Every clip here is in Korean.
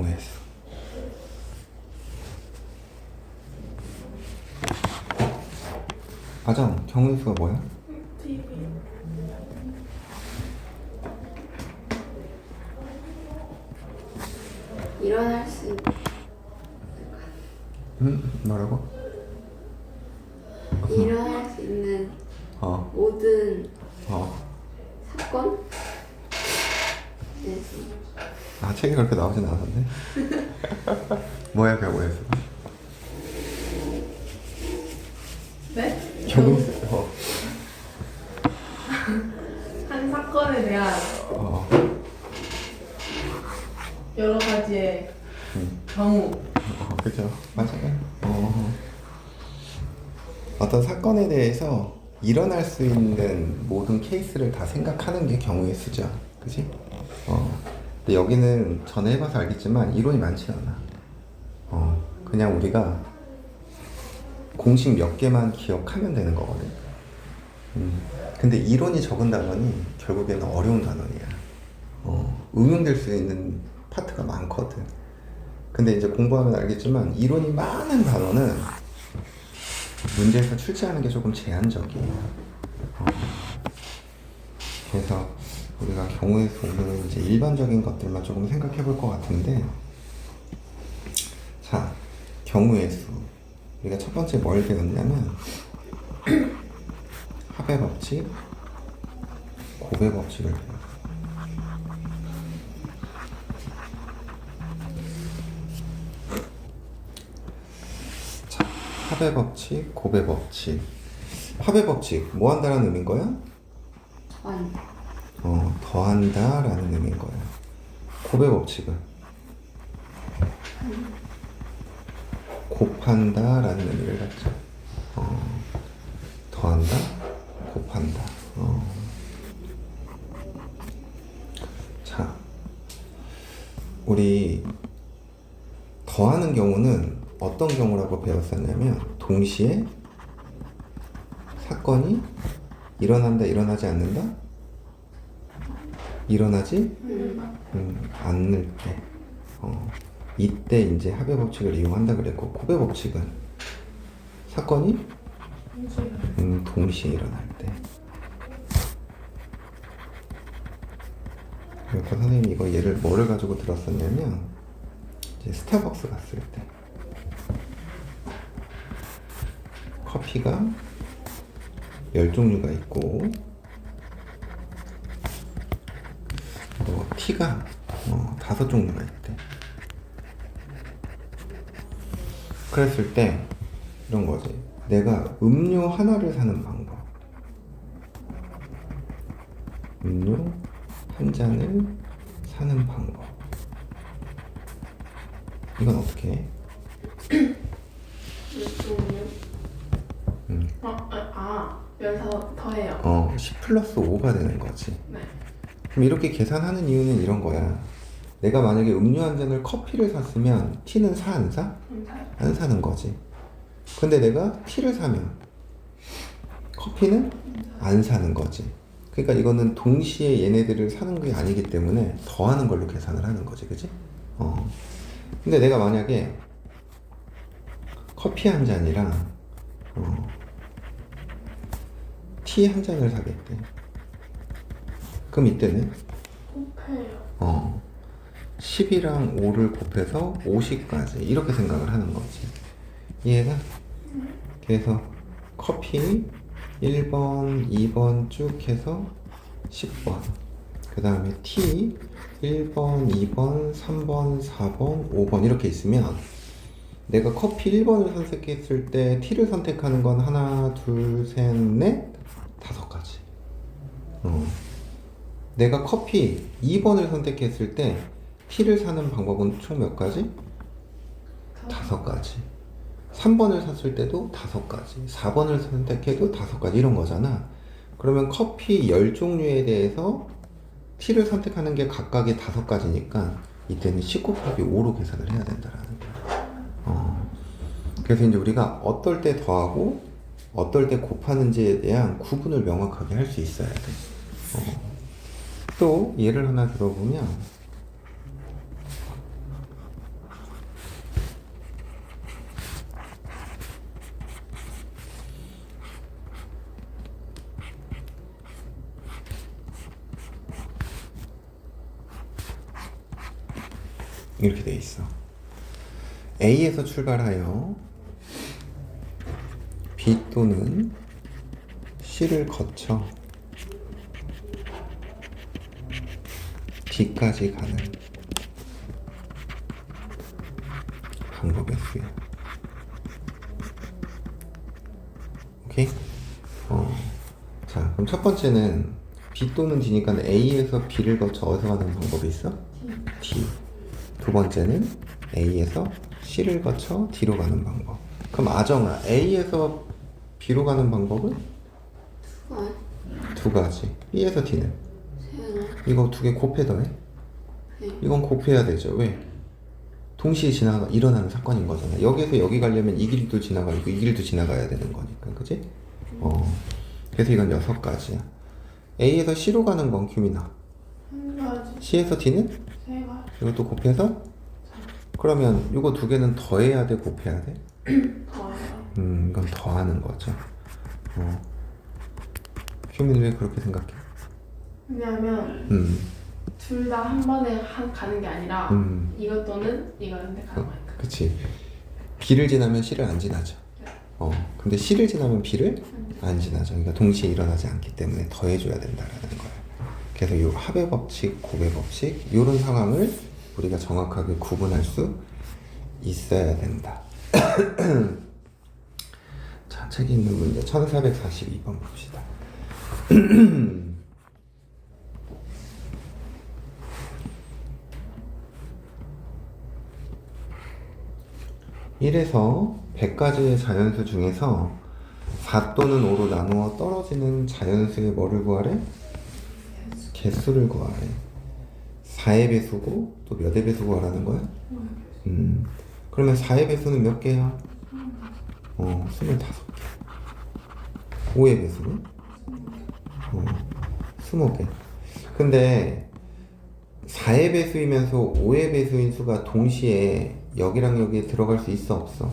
경우의 수. 맞아. 경우의 수가 뭐야? TV. 일어날 수 있는 뭐라고? 일어날 수 있는 어. 모든 어. 사건? 네. 아, 책이 그렇게 나오진 않았네. 뭐야, 경우의 수? 네? 경우의 수. 어. 한 사건에 대한 어. 여러 가지의 음. 경우. 그죠. 맞아요. 어떤 사건에 대해서 일어날 수 있는 모든 케이스를 다 생각하는 게 경우의 수죠. 그지? 근데 여기는 전에 해봐서 알겠지만 이론이 많지 않아. 그냥 우리가 공식 몇 개만 기억하면 되는 거거든. 근데 이론이 적은 단원이 결국에는 어려운 단원이야. 응용될 수 있는 파트가 많거든. 근데 이제 공부하면 알겠지만 이론이 많은 단원은 문제에서 출제하는 게 조금 제한적이에요. 그래서 우리가 경우의 수 오늘은 이제 일반적인 것들만 조금 생각해 볼 것 같은데, 자, 경우의 수. 우리가 첫 번째 뭘 배웠냐면 합의 법칙, 곱의 법칙을 배웠어요. 자, 합의 법칙, 곱의 법칙. 합의 법칙, 뭐 한다라는 의미인 거야? 더한다라는 의미인 거야. 곱의 법칙은 곱한다라는 의미를 갖죠. 더한다, 곱한다. 자, 우리 더하는 경우는 어떤 경우라고 배웠었냐면 동시에 사건이 일어난다, 일어나지 않는다? 일어나지 않을 때. 이때 이제 합의 법칙을 이용한다 그랬고, 곱의 법칙은 사건이 동시에 일어날 때. 그래서 선생님이 이거 예를 뭐를 가지고 들었었냐면 이제 스타벅스 갔을 때 커피가 10종류가 있고 티가 5종류가 있대. 그랬을 때 이런 거지. 내가 음료 하나를 사는 방법, 음료 한 잔을 사는 방법, 이건 어떻게 해? 여기서 더해요. 10 플러스 5가 되는 거지. 네. 그럼 이렇게 계산하는 이유는 이런 거야. 내가 만약에 음료 한 잔을 커피를 샀으면 티는 사, 안 사? 안 사는 거지. 근데 내가 티를 사면 커피는 안 사는 거지. 그러니까 이거는 동시에 얘네들을 사는 게 아니기 때문에 더하는 걸로 계산을 하는 거지. 그치? 근데 내가 만약에 커피 한 잔이랑 티 한 잔을 사겠대. 그럼 이때는 곱해요. 10이랑 5를 곱해서 50까지 이렇게 생각을 하는 거지. 이해가? 그래서 커피 1번, 2번 쭉 해서 10번, 그 다음에 티 1번, 2번, 3번, 4번, 5번 이렇게 있으면 내가 커피 1번을 선택했을 때 티를 선택하는 건 하나, 둘, 셋, 넷, 5가지. 내가 커피 2번을 선택했을 때 티를 사는 방법은 총 몇 가지? 5가지. 3번을 샀을 때도 5가지. 4번을 선택해도 5가지. 이런 거잖아. 그러면 커피 10종류에 대해서 티를 선택하는 게 각각의 5가지니까 이때는 10 곱하기 5로 계산을 해야 된다라는 거야. 그래서 이제 우리가 어떨 때 더하고 어떨 때 곱하는지에 대한 구분을 명확하게 할 수 있어야 돼. 또 예를 하나 들어보면 이렇게 돼 있어. A에서 출발하여 B 또는 C를 거쳐 D까지 가는 방법의 수야. 오케이? 자, 그럼 첫 번째는 B 또는 D니까 A에서 B를 거쳐 어디서 가는 방법이 있어? D. 두 번째는 A에서 C를 거쳐 D로 가는 방법. 그럼 아정아, A에서 B로 가는 방법은? 두 가지. B에서 D는? 이거 두 개 곱해 더해? 이건 곱해야 되죠. 왜? 동시에 일어나는 사건인 거잖아. 여기에서 여기 가려면 이 길도 지나가고 이 길도 지나가야 되는 거니까, 그지? 그래서 이건 6가지야. A에서 C로 가는 건 규민아. 한 가지, C에서 D는? 세 가지. 이것도 곱해서? 그러면 이거 두 개는 더해야 돼, 곱해야 돼? 더해요. 이건 더하는 거죠. 규민 왜 그렇게 생각해? 왜냐하면 둘 다 한 번에 가는 게 아니라 이것 또는 이거인데 가는 거니까. 그치. B를 지나면 C를 안 지나죠. 근데 C를 지나면 B를 안 지나죠. 그러니까 동시에 일어나지 않기 때문에 더해줘야 된다라는 거예요. 그래서 이 합의 법칙, 곱의 법칙 이런 상황을 우리가 정확하게 구분할 수 있어야 된다. 자, 책에 있는 문제 1442번 봅시다. 1에서 100가지의 자연수 중에서 4 또는 5로 나누어 떨어지는 자연수의 뭐를 구하래? 개수를 구하래. 4의 배수고 또 몇의 배수 구하라는 거야? 그러면 4의 배수는 몇 개야? 25개. 5의 배수는? 20개. 근데 4의 배수이면서 5의 배수인 수가 동시에 여기랑 여기에 들어갈 수 있어, 없어?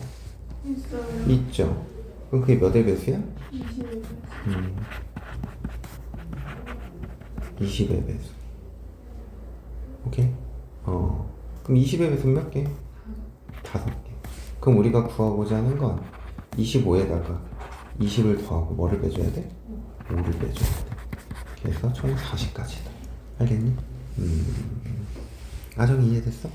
있어요. 있죠. 그럼 그게 몇의 배수야? 20일. 20의 배수. 오케이? 그럼 20의 배수는 몇 개? 5개. 그럼 우리가 구하고자 하는 건 25에다가 20을 더하고 뭐를 빼줘야 돼? 5를 빼줘야 돼. 그래서 총 40까지다. 알겠니? 아정이 이해됐어?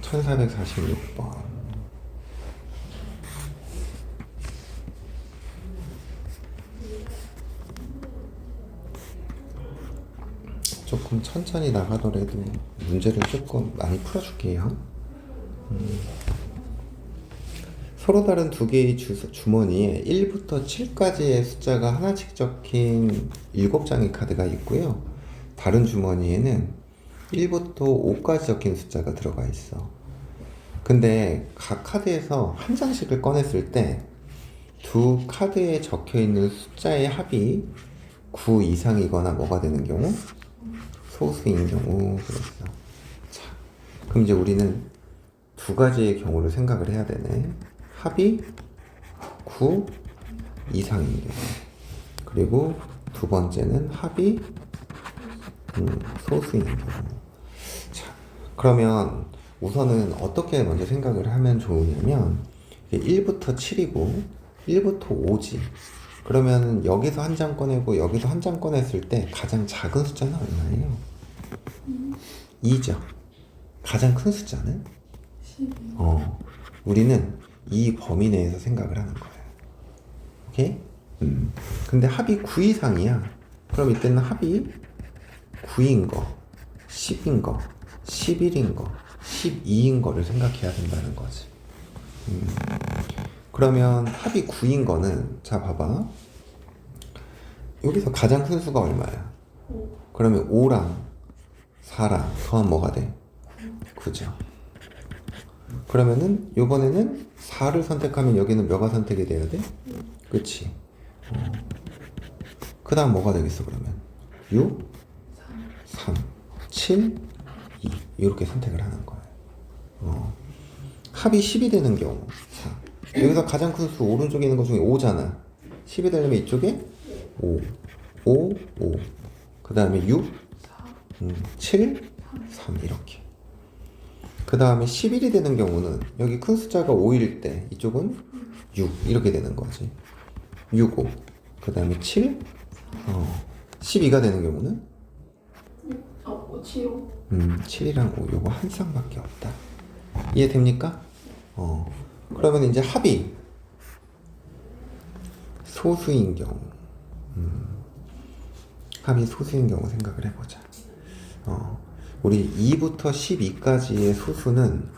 1446번. 조금 천천히 나가더라도 문제를 조금 많이 풀어줄게요. 서로 다른 두 개의 주머니에 1부터 7까지의 숫자가 하나씩 적힌 7장의 카드가 있고요. 다른 주머니에는 1부터 5까지 적힌 숫자가 들어가 있어. 근데 각 카드에서 한 장씩을 꺼냈을 때 두 카드에 적혀 있는 숫자의 합이 9 이상이거나 뭐가 되는 경우? 소수인 경우 그랬어. 자, 그럼 이제 우리는 두 가지의 경우를 생각을 해야 되네. 합이 9 이상인 경우. 그리고 두 번째는 합이 소수인 경우. 자, 그러면 우선은 어떻게 먼저 생각을 하면 좋으냐면 1부터 7이고 1부터 5지. 그러면 여기서 한 장 꺼내고 여기서 한 장 꺼냈을 때 가장 작은 숫자는 얼마예요? 2죠. 가장 큰 숫자는? 12. 우리는 이 범위 내에서 생각을 하는 거예요. 오케이? 근데 합이 9 이상이야. 그럼 이때는 합이 9인 거, 10인 거, 11인 거, 12인 거를 생각해야 된다는 거지. 그러면 합이 9인 거는, 자 봐봐. 여기서 가장 큰 수가 얼마야? 5. 그러면 5랑 4랑 더하면 뭐가 돼? 9죠. 그러면은 요번에는 4를 선택하면 여기는 몇가 선택이 돼야 돼? 그치? 그 다음 뭐가 되겠어 그러면? 6, 3, 7, 2 이렇게 선택을 하는 거예요. 합이 10이 되는 경우. 자, 여기서 가장 큰 수 오른쪽에 있는 것 중에 5잖아. 10이 되려면 이쪽에 5. 5, 5. 그 다음에 6, 4, 7, 3 이렇게. 그 다음에 11이 되는 경우는 여기 큰 숫자가 5일 때 이쪽은 6 이렇게 되는 거지. 6, 5. 그 다음에 7, 12가 되는 경우는 7, 5. 7이랑 5 요거 한 쌍밖에 없다. 이해됩니까? 그러면 이제 합이 소수인 경우, 합이 소수인 경우 생각을 해보자. 우리 2부터 12까지의 소수는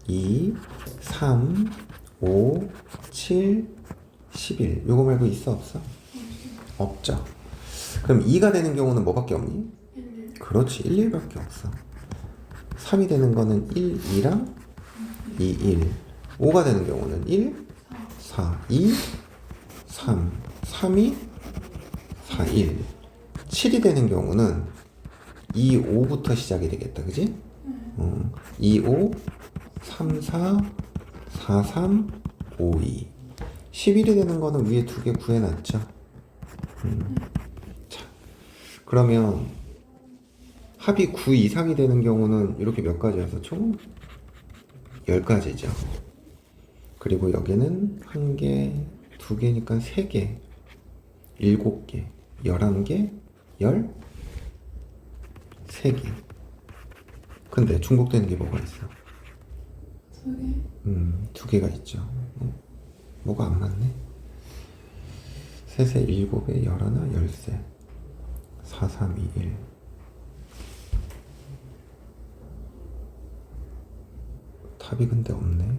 2, 3, 5, 7, 11 요거 말고 있어 없어? 없죠. 그럼 2가 되는 경우는 뭐밖에 없니? 1. 그렇지, 1, 1밖에 없어. 3이 되는 거는 1, 2랑 2, 1. 5가 되는 경우는 1, 4, 2, 3, 3, 2, 4, 1. 7이 되는 경우는 2, 5부터 시작이 되겠다, 그지? 2, 5, 3, 4, 4, 3, 5, 2. 11이 되는 거는 위에 두 개 구해놨죠. 자, 그러면 합이 9 이상이 되는 경우는 이렇게 몇 가지여서 총 10가지죠. 그리고 여기는 1개, 2개니까 3개, 7개, 11개, 13개. 근데 중복되는 게 뭐가 있어? 2개. 2개가 있죠. 뭐가 안 맞네? 3, 7, 7에 11, 13. 4, 3, 2, 1. 답이 근데 없네.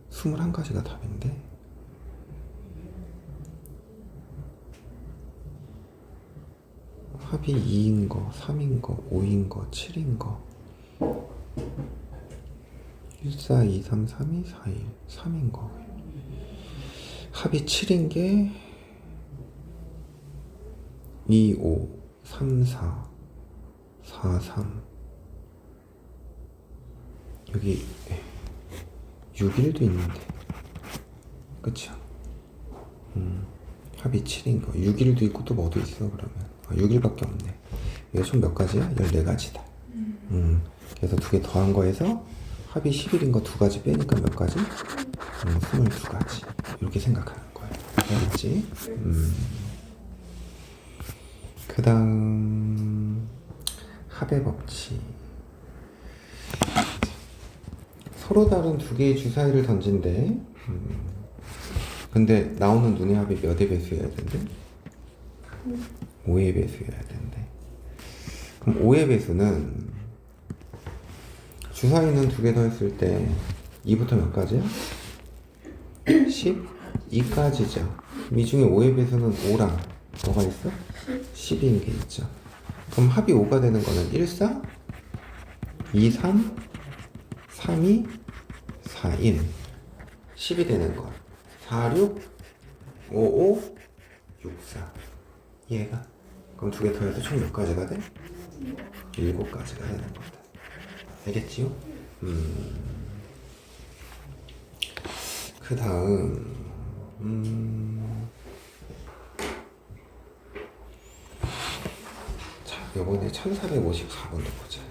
21가지가 답인데. 합이 2인 거, 3인 거, 5인 거, 7인 거. 1, 4, 2, 3, 3, 2, 4, 1. 3인 거. 합이 7인 게 2, 5, 3, 4, 4, 3. 여기 6일도 있는데. 그쵸? 합이 7인 거. 6일도 있고 또 뭐도 있어, 그러면. 6일밖에 없네. 이게 총 몇 가지야? 14가지다. 그래서 2개 더한 거에서 합이 11인 거 2가지 빼니까 몇 가지? 22가지. 이렇게 생각하는 거야. 알겠지? 그 다음, 합의 법칙. 서로 다른 2개의 주사위를 던진대. 근데 나오는 눈의 합이 몇의 배수여야 된대? 5의 배수여야 된대. 그럼 5의 배수는 주사위는 2개 더 했을 때 2부터 몇 가지야? 12까지죠. 이 중에 5의 배수는 5랑 뭐가 있어? 10인 게 있죠. 그럼 합이 5가 되는 거는 1, 4, 2, 3, 3, 2, 4, 1. 10이 되는 거. 4, 6, 5, 5, 6, 4. 이해가? 그럼 2개 더 해서 총 몇 가지가 돼? 7가지가 되는 거다. 알겠지요? 그 다음, 자, 요번에 1454번도 보자.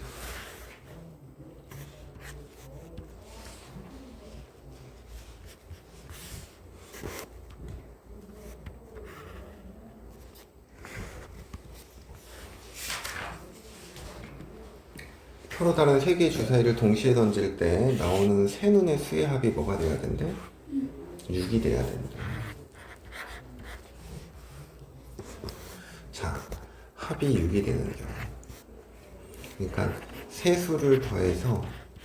서로 다른 3개의 주사위를 동시에 던질 때 나오는 세 눈의 수의 합이 뭐가 돼야 된대? 6이 돼야 된다. 자, 합이 6이 되는 경우. 그러니까 세 수를 더해서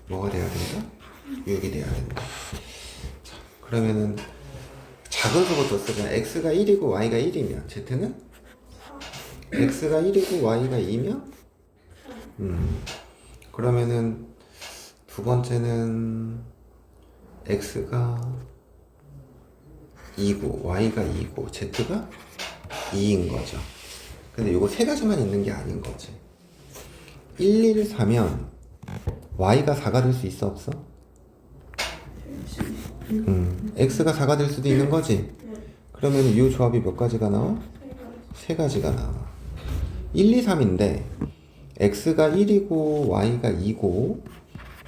뭐가 돼야 된다? 6이 돼야 된다. 자, 그러면은 작은 수부터 쓰자. x가 1이고 y가 1이면 z는? x가 1이고 y가 2면? 그러면은 두 번째는 x가 2고 y가 2고 z가 2인 거죠. 근데 요거 세 가지만 있는 게 아닌 거지. 1, 1, 4면 y가 4가 될 수 있어 없어? x가 4가 될 수도 있는 거지. 그러면 이 조합이 몇 가지가 나와? 세 가지가 나와. 1, 2, 3인데 x가 1이고 y가 2고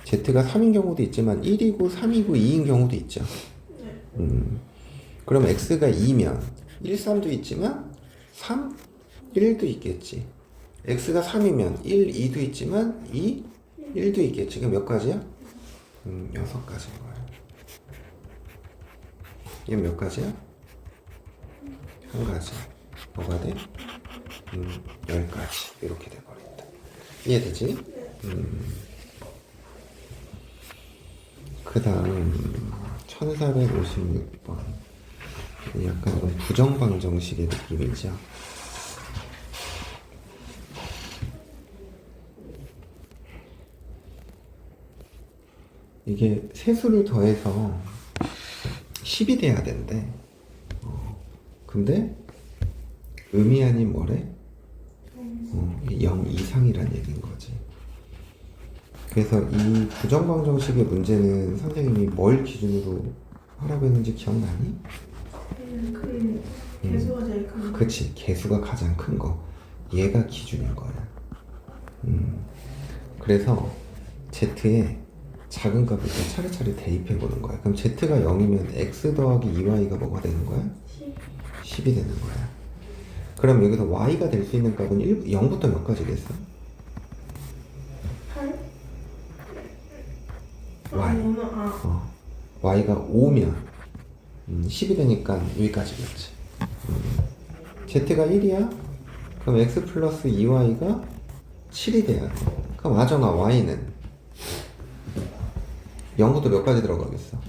z가 3인 경우도 있지만 1이고 3이고 2인 경우도 있죠. 그럼 x가 2면 1, 3도 있지만 3, 1도 있겠지. x가 3이면 1, 2도 있지만 2, 1도 있겠지. 그럼 몇 가지야? 6가지인 거야. 이건 몇 가지야? 한 가지. 뭐가 돼? 10가지. 이렇게 돼버린다. 이해되지? 그 다음 1456번. 약간 이건 부정방정식의 느낌이죠. 이게 세수를 더해서 10이 돼야 된대. 근데 음이 아닌 뭐래? 0 이상이란 얘기인 거지. 그래서 이 부정방정식의 문제는 선생님이 뭘 기준으로 하라고 했는지 기억나니? 그 개수가 제일 큰 거. 그치, 개수가 가장 큰 거. 얘가 기준인 거야. 그래서 z에 작은 값을 또 차례차례 대입해 보는 거야. 그럼 z가 0이면 x 더하기 2y가 뭐가 되는 거야? 10이 되는 거야. 그럼 여기서 y가 될 수 있는 값은 0부터 몇 가지겠어? 8? y. y가 5면 10이 되니까 여기까지겠지. z가 1이야? 그럼 x 플러스 2y가 7이 돼야 돼. 그럼 아정아 y는 0부터 몇 가지 들어가겠어?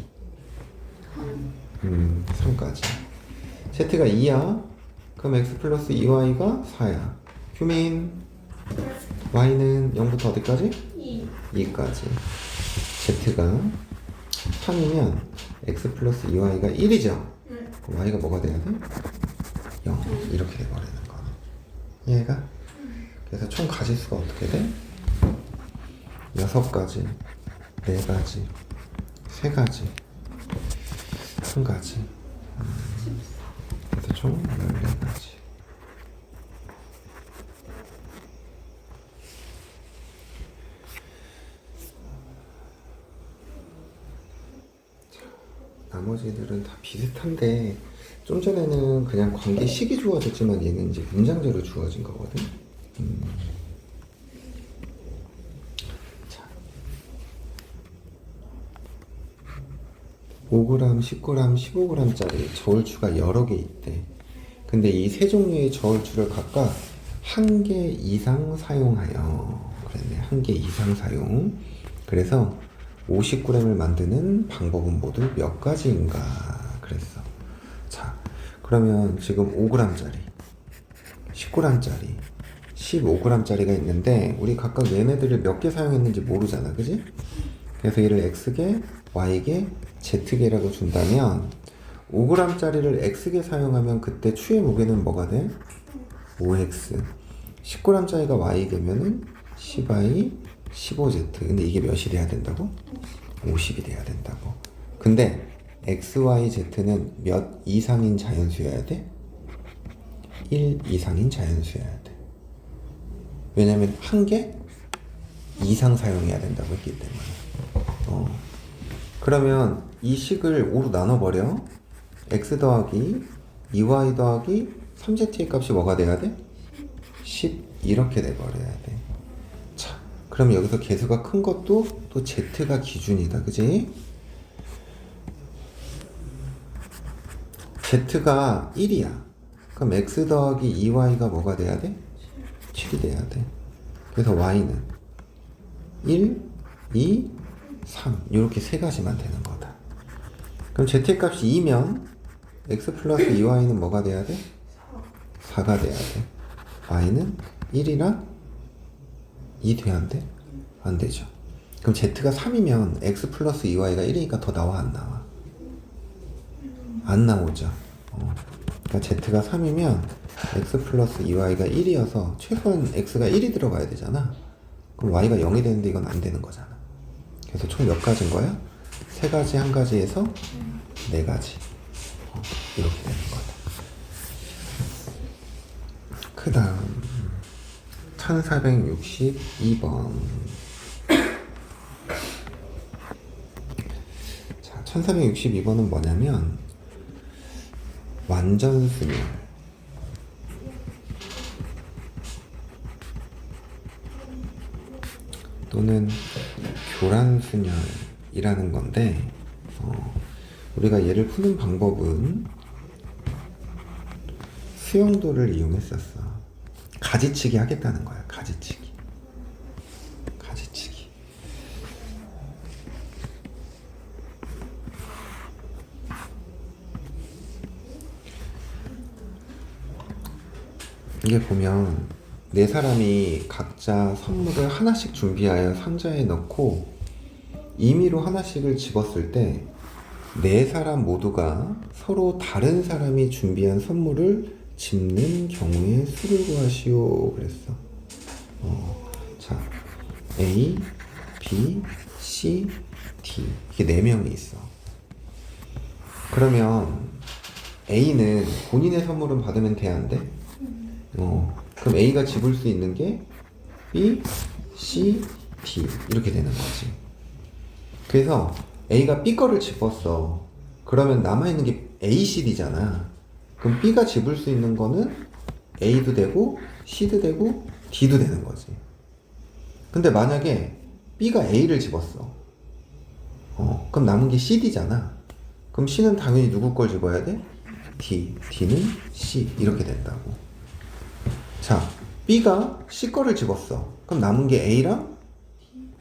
3까지. z가 2야? 그럼 x 플러스 2y가 4야. 규민 y는 0부터 어디까지? 2까지. z가 3이면 x 플러스 2y가 1이죠? 그럼 y가 뭐가 돼야 돼? 0. 이렇게 돼버리는 거야. 이해가? 그래서 총 가지수가 어떻게 돼? 6가지, 4가지, 3가지, 1가지. 그래서 총 14가지. 나머지들은 다 비슷한데 좀 전에는 그냥 관계식이 주어졌지만 얘는 이제 문장제로 주어진 거거든. 자, 5g, 10g, 15g짜리 저울추가 여러 개 있대. 근데 이 세 종류의 저울추를 각각 1개 이상 사용하여. 그랬네. 1개 이상 사용. 그래서 50g을 만드는 방법은 모두 몇 가지인가 그랬어. 자, 그러면 지금 5g짜리, 10g짜리, 15g짜리가 있는데 우리 각각 얘네들을 몇 개 사용했는지 모르잖아, 그지? 그래서 얘를 x개, y개, z개라고 준다면 5g짜리를 x개 사용하면 그때 추의 무게는 뭐가 돼? 5x. 10g짜리가 y개면은 10y, 15z. 근데 이게 몇이 돼야 된다고? 50이 돼야 된다고. 근데 x, y, z는 몇 이상인 자연수여야 돼? 1 이상인 자연수여야 돼. 왜냐면 1개 이상 사용해야 된다고 했기 때문에. 그러면 이 식을 5로 나눠버려. x 더하기 2y 더하기 3z의 값이 뭐가 돼야 돼? 10 이렇게 돼버려야 돼. 자, 그럼 여기서 개수가 큰 것도 또 z가 기준이다, 그지? z가 1이야. 그럼 x 더하기 2y가 뭐가 돼야 돼? 7이 돼야 돼. 그래서 y는 1, 2, 3 이렇게 세 가지만 되는 거다. 그럼 z의 값이 2면 x 플러스 2y는 뭐가 돼야 돼? 4가 돼야 돼. y는 1이랑 2 돼야 안 돼? 안 되죠. 그럼 z가 3이면 x 플러스 2y가 1이니까 더 나와 안 나와? 안 나오죠. 그러니까 z가 3이면 x 플러스 2y가 1이어서 최소한 x가 1이 들어가야 되잖아. 그럼 y가 0이 되는데 이건 안 되는 거잖아. 그래서 총 몇 가지인 거야? 3가지, 1가지에서 4가지. 이렇게 되는 거다. 그 다음 1462번. 자, 1462번은 뭐냐면 완전순열 또는 교란순열이라는 건데, 우리가 얘를 푸는 방법은 수용도를 이용했었어. 가지치기 하겠다는 거야. 가지치기. 이게 보면 네 사람이 각자 선물을 하나씩 준비하여 상자에 넣고 임의로 하나씩을 집었을 때 네 사람 모두가 서로 다른 사람이 준비한 선물을 집는 경우의 수를 구하시오 그랬어. 자, A, B, C, D 이게 네 명이 있어. 그러면 A는 본인의 선물은 받으면 돼, 안 돼? 그럼 A가 집을 수 있는 게 B, C, D 이렇게 되는 거지. 그래서 A가 B 거를 집었어. 그러면 남아있는 게 A, C, D잖아. 그럼 B가 집을 수 있는 거는 A도 되고 C도 되고 D도 되는 거지. 근데 만약에 B가 A를 집었어. 그럼 남은 게 C, D잖아. 그럼 C는 당연히 누구 걸 집어야 돼? D. D는 C. 이렇게 된다고. 자, B가 C 거를 집었어. 그럼 남은 게 A랑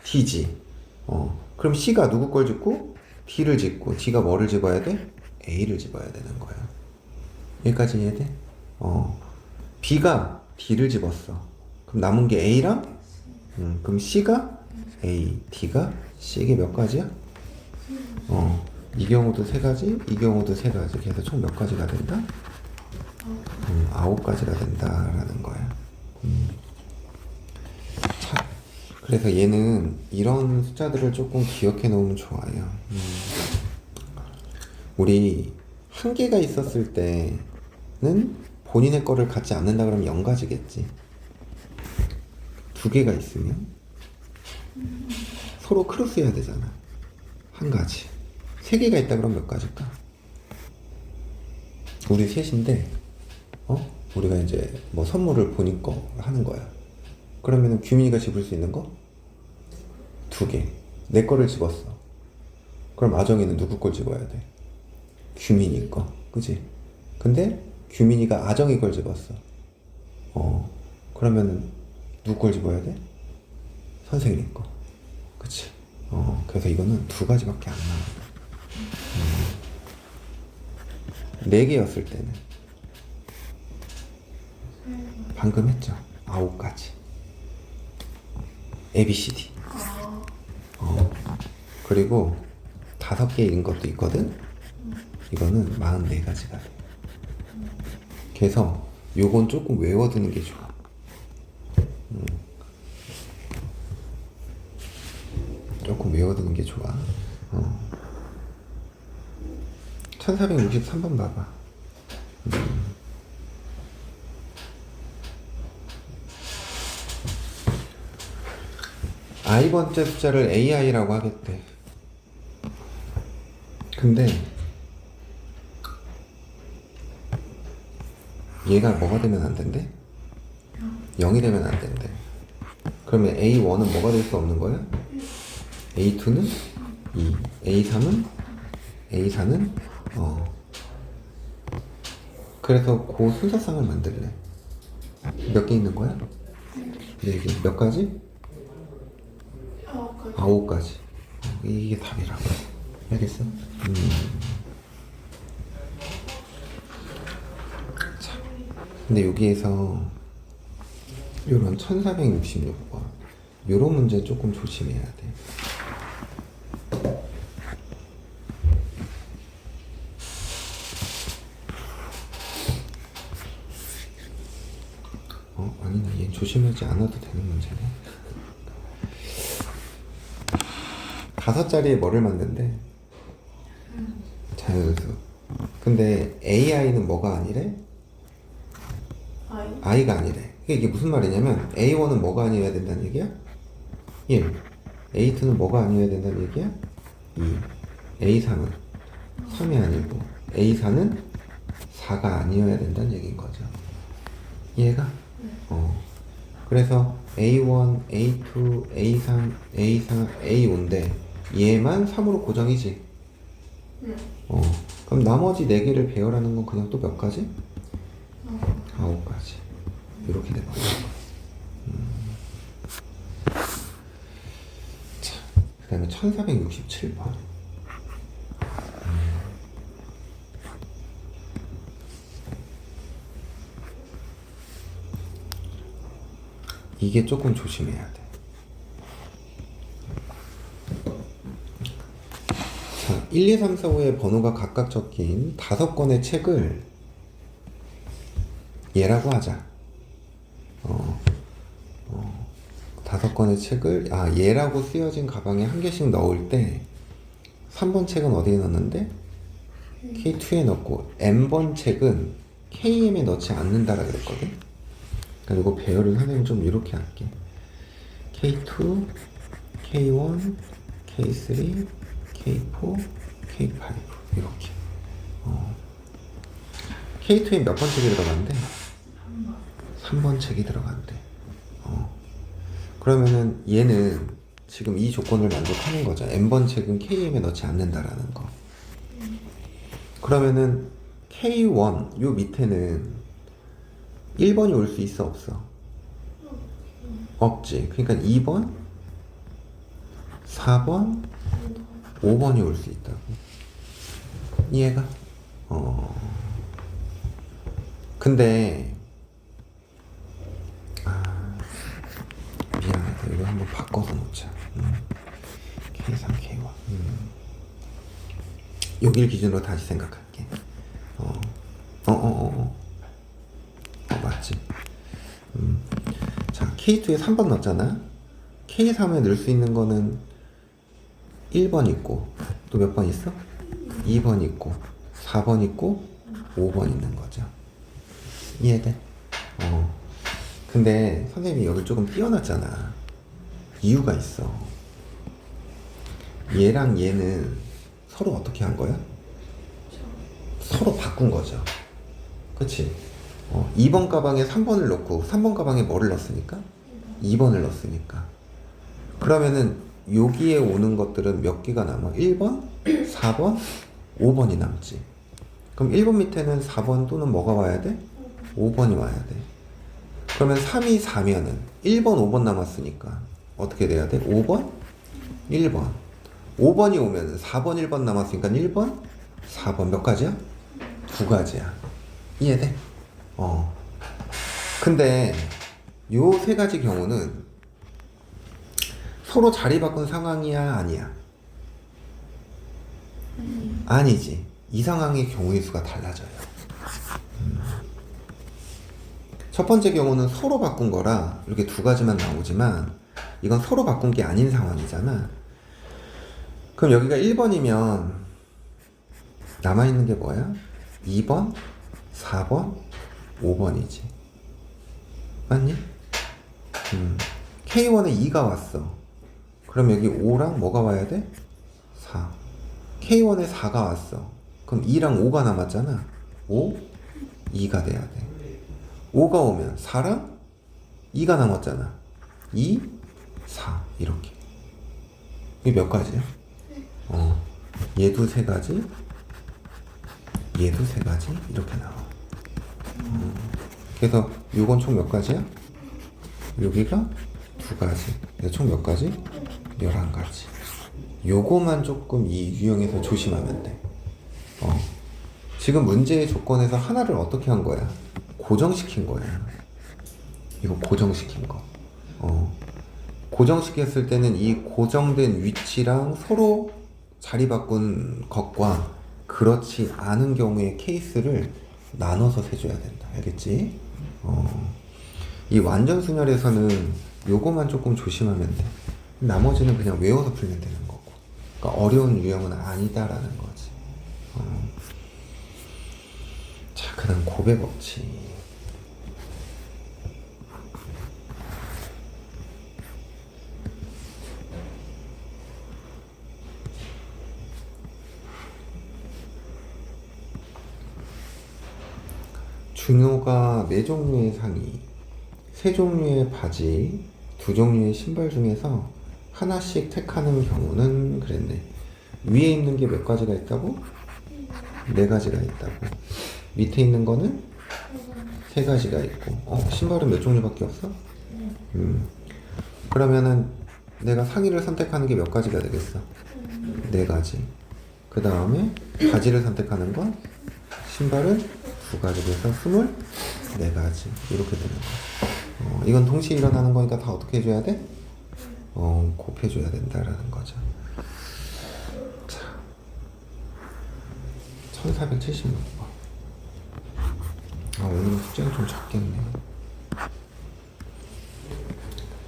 D지. 그럼 C가 누구 걸 집고 D를 집고 D가 뭐를 집어야 돼? A를 집어야 되는 거야. 여기까지 이해돼? B가 D를 집었어. 그럼 남은 게 A랑 그럼 C가 A, D가 C. 이게 몇 가지야? 이 경우도 세 가지, 이 경우도 세 가지. 그래서 총 몇 가지가 된다? 9가지가 된다라는 거야. 자, 그래서 얘는 이런 숫자들을 조금 기억해 놓으면 좋아요. 우리 한 개가 있었을 때는 본인의 거를 갖지 않는다 그러면 0가지겠지. 두 개가 있으면 서로 크로스 해야 되잖아. 한 가지. 세 개가 있다 그러면 몇 가지일까? 우리 셋인데 우리가 이제 뭐 선물을 본인 거 하는 거야. 그러면은 규민이가 집을 수 있는 거? 2개. 내 거를 집었어. 그럼 아정이는 누구 걸 집어야 돼? 규민이 거. 그지? 근데 규민이가 아정이 걸 집었어. 그러면은 누구 걸 집어야 돼? 선생님 거. 그치? 그래서 이거는 2가지밖에 안 나와. 4개였을 때는 방금 했죠. 9가지. A, B, C, D. 그리고 5개인 것도 있거든. 이거는 44가지가 돼. 그래서 요건 조금 외워두는 게 좋아. 조금 외워두는 게 좋아. 1463번 봐봐. i번째 숫자를 ai라고 하겠대. 근데 얘가 뭐가 되면 안 된대? 0이 되면 안 된대. 그러면 A1은 뭐가 될 수 없는 거야? A2는 2, A3은? A4는? 그래서 그 순서상을 만들래. 몇 개 있는 거야? 4개. 몇 가지? 9가지. 이게 답이라고. 알겠어? 자, 근데 여기에서 요런 1466번 요런 문제 조금 조심해야 돼. 아니네. 얘 조심하지 않아도 되는 문제네. 5자리에 뭐를 만든대? 자연수. 근데 AI는 뭐가 아니래? i가 아니래. 이게 무슨 말이냐면 A1은 뭐가 아니어야 된다는 얘기야? 1. A2는 뭐가 아니어야 된다는 얘기야? 2. A3은 3이 아니고 A4는 4가 아니어야 된다는 얘기인 거죠. 이해가? 그래서 A1, A2, A3, A4, A5인데 얘만 3으로 고정이지? 그럼 나머지 4개를 배열하는 건 그냥 또 몇 가지? 9가지. 이렇게 되는 거죠. 자, 그 다음에 1467번. 이게 조금 조심해야 돼. 자, 1, 2, 3, 4, 5의 번호가 각각 적힌 5권의 책을 얘라고 하자. 5권의 책을 얘라고 쓰여진 가방에 한 개씩 넣을 때 3번 책은 어디에 넣는데? K2에 넣고 N번 책은 KM에 넣지 않는다라 그랬거든. 그리고 배열을 선생님 좀 이렇게 할게. K2, K1, K3, K4, K5 이렇게. K2에 몇 번 책이 들어간대? 3번 책이 들어간대. 그러면은 얘는 지금 이 조건을 만족하는 거죠. N번 책은 KM에 넣지 않는다라는 거. 그러면은 K1 요 밑에는 1번이 올 수 있어 없어? 없지. 그러니까 2번, 4번, 5번이 올 수 있다고. 이해가? 근데 미안하다. 이거 한번 바꿔서 놓자. K3, K1. 여길 기준으로 다시 생각할게. 맞지? 자, K2에 3번 넣었잖아. K3에 넣을 수 있는 거는 1번 있고 또 몇 번 있어? 2번 있고 4번 있고 5번 있는 거죠. 이해돼? 근데 선생님이 여기 조금 띄워놨잖아. 이유가 있어. 얘랑 얘는 서로 어떻게 한 거야? 서로 바꾼 거죠. 그치? 2번 가방에 3번을 넣고 3번 가방에 뭐를 넣었으니까? 2번을 넣었으니까. 그러면은 여기에 오는 것들은 몇 개가 남아? 1번, 4번, 5번이 남지. 그럼 1번 밑에는 4번 또는 뭐가 와야 돼? 5번이 와야 돼. 그러면 3이 4면은 1번, 5번 남았으니까 어떻게 돼야 돼? 5번, 1번. 5번이 오면 4번, 1번 남았으니까 1번, 4번 몇 가지야? 2가지야. 이해돼? 근데 요 3가지 경우는 서로 자리 바꾼 상황이야, 아니야? 아니지. 이 상황의 경우의 수가 달라져요. 첫 번째 경우는 서로 바꾼 거라 이렇게 2가지만 나오지만 이건 서로 바꾼 게 아닌 상황이잖아. 그럼 여기가 1번이면 남아있는 게 뭐야? 2번, 4번, 5번이지. 맞니? K1에 2가 왔어. 그럼 여기 5랑 뭐가 와야 돼? 4. K1에 4가 왔어. 그럼 2랑 5가 남았잖아. 5, 2가 돼야 돼. 5가 오면 4랑 2가 남았잖아. 2, 4 이렇게. 이게 몇 가지야? 얘도 3가지, 얘도 3가지 이렇게 나와. 그래서 요건 총 몇 가지야? 여기가 2가지. 총 몇 가지? 11가지. 요거만 조금 이 유형에서 조심하면 돼. 지금 문제의 조건에서 하나를 어떻게 한 거야? 고정시킨 거야. 이거 고정시킨 거. 고정시켰을 때는 이 고정된 위치랑 서로 자리 바꾼 것과 그렇지 않은 경우의 케이스를 나눠서 세줘야 된다. 알겠지? 이 완전 순열에서는 요거만 조금 조심하면 돼. 나머지는 그냥 외워서 풀면 되는 거고. 그러니까 어려운 유형은 아니다라는 거지. 자, 그 다음 곱의 법칙. 준호가 4종류의 상의, 3종류의 바지, 2종류의 신발 중에서 하나씩 택하는 경우는 그랬네. 위에 있는 게 몇 가지가 있다고? 4가지가 있다고. 밑에 있는 거는 3가지가 있고. 신발은 몇 종류밖에 없어? 그러면은 내가 상의를 선택하는 게 몇 가지가 되겠어? 4가지. 그 다음에 바지를 선택하는 건 신발은 2가지 돼서 24가지 이렇게 되는 거야. 이건 동시에 일어나는 거니까 다 어떻게 해줘야 돼? 곱해줘야 된다라는 거죠. 자, 1476번. 오늘은 숙제가 좀 적겠네.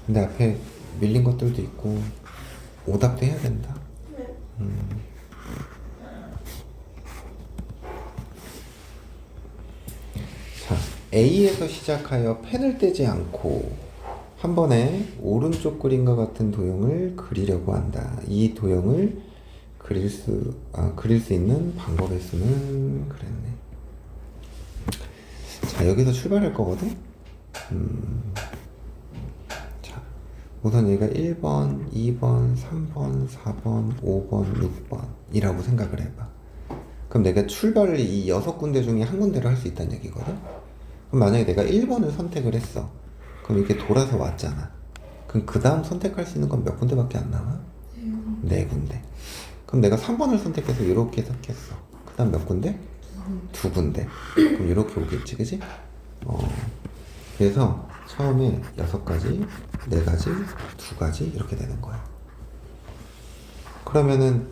근데 앞에 밀린 것들도 있고 오답도 해야 된다. 자, A에서 시작하여 펜을 떼지 않고 한 번에 오른쪽 그림과 같은 도형을 그리려고 한다. 이 도형을 그릴 수 있는 방법의 수는 그랬네. 자, 여기서 출발할 거거든? 자, 우선 얘가 1번, 2번, 3번, 4번, 5번, 6번 이라고 생각을 해봐. 그럼 내가 출발을 이 6군데 중에 한 군데로 할 수 있다는 얘기거든? 그럼 만약에 내가 1번을 선택을 했어. 그럼 이렇게 돌아서 왔잖아. 그럼 그 다음 선택할 수 있는 건 몇 군데밖에 안 남아? 4군데. 그럼 내가 3번을 선택해서 이렇게 선택했어. 그 다음 몇 군데? 2군데. 그럼 이렇게 오겠지, 그지? 그래서 처음에 6가지, 4가지, 2가지 이렇게 되는 거야. 그러면은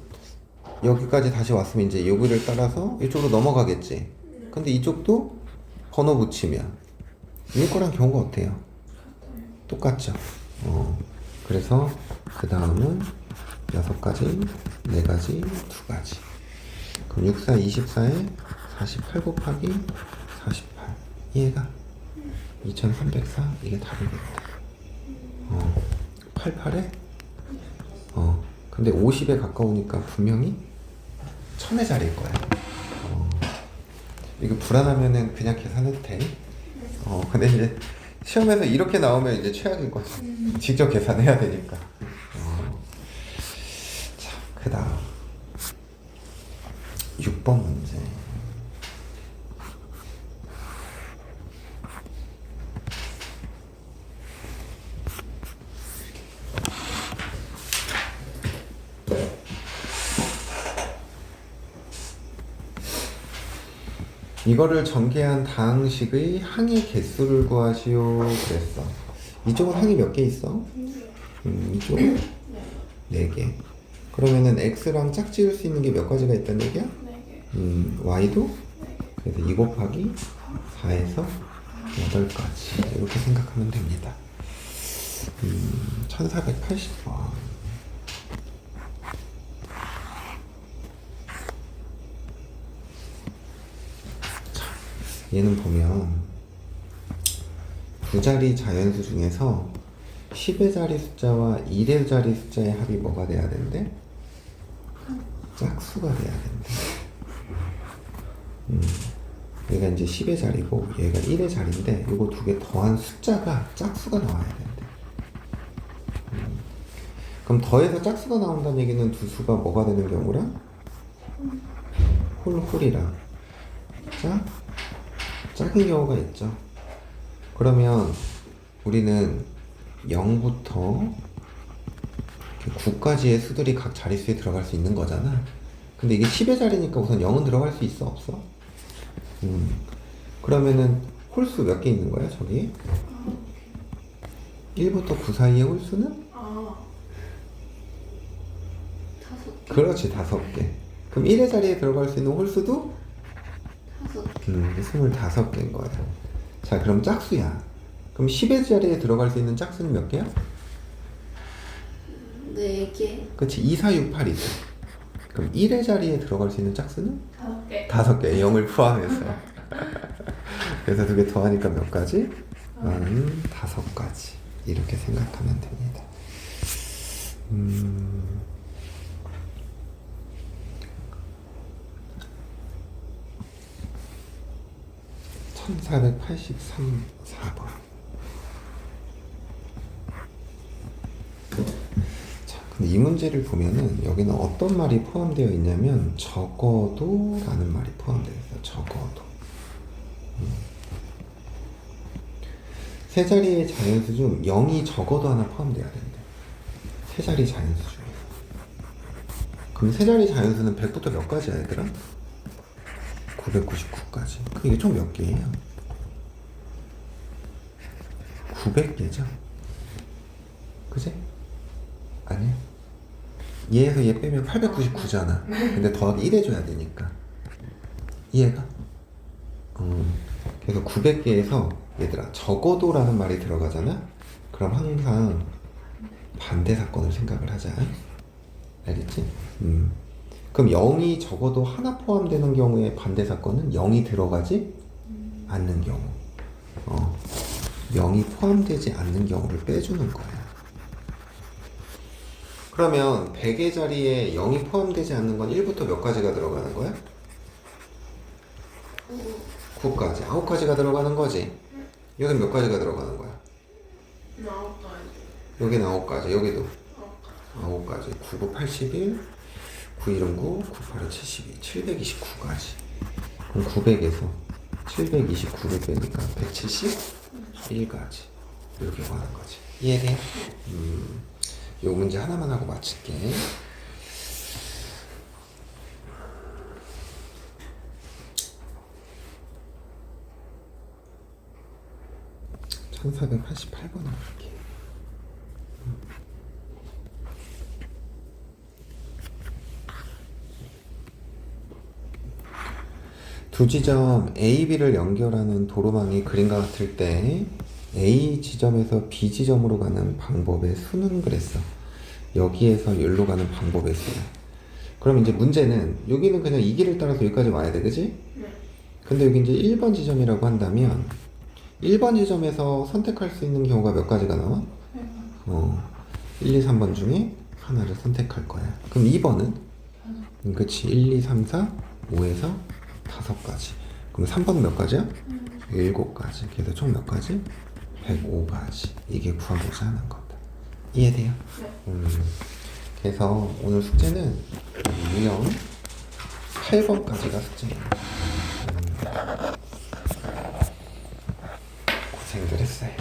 여기까지 다시 왔으면 이제 여기를 따라서 이쪽으로 넘어가겠지. 근데 이쪽도 번호 붙이면 이거랑 경우가 어때요? 똑같죠. 그래서 그 다음은 6가지, 4가지, 2가지. 그럼 6, 4, 24에 48 곱하기 48. 얘가 2304. 이게 답이겠다. 88에 근데 50에 가까우니까 분명히 1000의 자리일 거야. 이거 불안하면은 그냥 계산해도 돼. 근데 이제 시험에서 이렇게 나오면 이제 최악인 거지. 직접 계산해야 되니까. 자, 그 다음 6번 문제. 이거를 전개한 다항식의 항의 개수를 구하시오 그랬어. 이쪽은 항이 몇 개 있어? 이쪽은 4개. 그러면은 x랑 짝지을 수 있는 게 몇 가지가 있다는 얘기야? 4개. y도? 그래서 2 곱하기 4에서 8가지 이렇게 생각하면 됩니다. 1480번. 얘는 보면 9자리 자연수 중에서 10의 자리 숫자와 1의 자리 숫자의 합이 뭐가 돼야 된대? 짝수가 돼야 된대. 얘가 이제 10의 자리고 얘가 1의 자리인데 이거 2개 더한 숫자가 짝수가 나와야 된대. 그럼 더해서 짝수가 나온다는 얘기는 두 수가 뭐가 되는 경우랑? 홀이랑 짝인 경우가 있죠. 그러면 우리는 0부터 9까지의 수들이 각 자릿수에 들어갈 수 있는 거잖아. 근데 이게 10의 자리니까 우선 0은 들어갈 수 있어 없어? 그러면은 홀수 몇 개 있는 거야 저기? 1부터 9 사이의 홀수는? 5개. 그렇지 5개. 그럼 1의 자리에 들어갈 수 있는 홀수도? 5개. 25개인 거야. 자 그럼 짝수야. 그럼 10의 자리에 들어갈 수 있는 짝수는 몇 개야? 4개. 그치 2, 4, 6, 8이지. 그럼 1의 자리에 들어갈 수 있는 짝수는? 5개. 5개 0을 포함해서. 그래서 2개 더하니까 몇 가지? 5가지 이렇게 생각하면 됩니다. 1483 4번. 자, 근데 이 문제를 보면은 여기는 어떤 말이 포함되어 있냐면 적어도 라는 말이 포함되어 있어요. 적어도. 세 자리의 자연수 중 0이 적어도 하나 포함돼야 된대. 세 자리 자연수 중에. 그럼 세 자리 자연수는 100부터 몇 가지야 얘들아? 999까지. 그럼 이게 총 몇 개예요? 900개죠? 그지? 아니야? 얘에서 얘 빼면 899잖아. 근데 더하기 1 해줘야 되니까. 이해가? 그래서 900개에서 얘들아 적어도라는 말이 들어가잖아? 그럼 항상 반대 사건을 생각을 하자. 알겠지? 그럼 0이 적어도 하나 포함되는 경우에 반대 사건은 0이 들어가지 않는 경우. 0이 포함되지 않는 경우를 빼주는 거야. 그러면 100의 자리에 0이 포함되지 않는 건 1부터 몇 가지가 들어가는 거야? 9까지. 9가지가 들어가는 거지. 여긴 몇 가지가 들어가는 거야? 9가지. 여긴 9가지. 여기도 9가지. 9가지. 9, 9, 81, 9, 1은 9, 9, 8은 72, 729가지. 그럼 900에서 729를 빼니까 171가지. 이렇게 가는 거지. 이해돼? 요 문제 하나만 하고 마칠게. (1488번을) 볼게. 두 지점 A, B를 연결하는 도로망이 그림과 같을 때 A 지점에서 B 지점으로 가는 방법의 수는 그랬어. 여기에서 여기로 가는 방법의 수야. 그럼 이제 문제는 여기는 그냥 이 길을 따라서 여기까지 와야 돼, 그지? 네. 근데 여기 이제 1번 지점이라고 한다면 1번 지점에서 선택할 수 있는 경우가 몇 가지가 나와? 1, 2, 3번 중에 하나를 선택할 거야. 그럼 2번은? 그치, 1, 2, 3, 4, 5에서 5가지. 그럼 3번은 몇 가지야? 7가지. 그래서 총 몇 가지? 105가지. 이게 구하고자 하는 거다. 이해돼요? 네. 그래서 오늘 숙제는 유형 8번까지가 숙제예요. 고생들 했어요.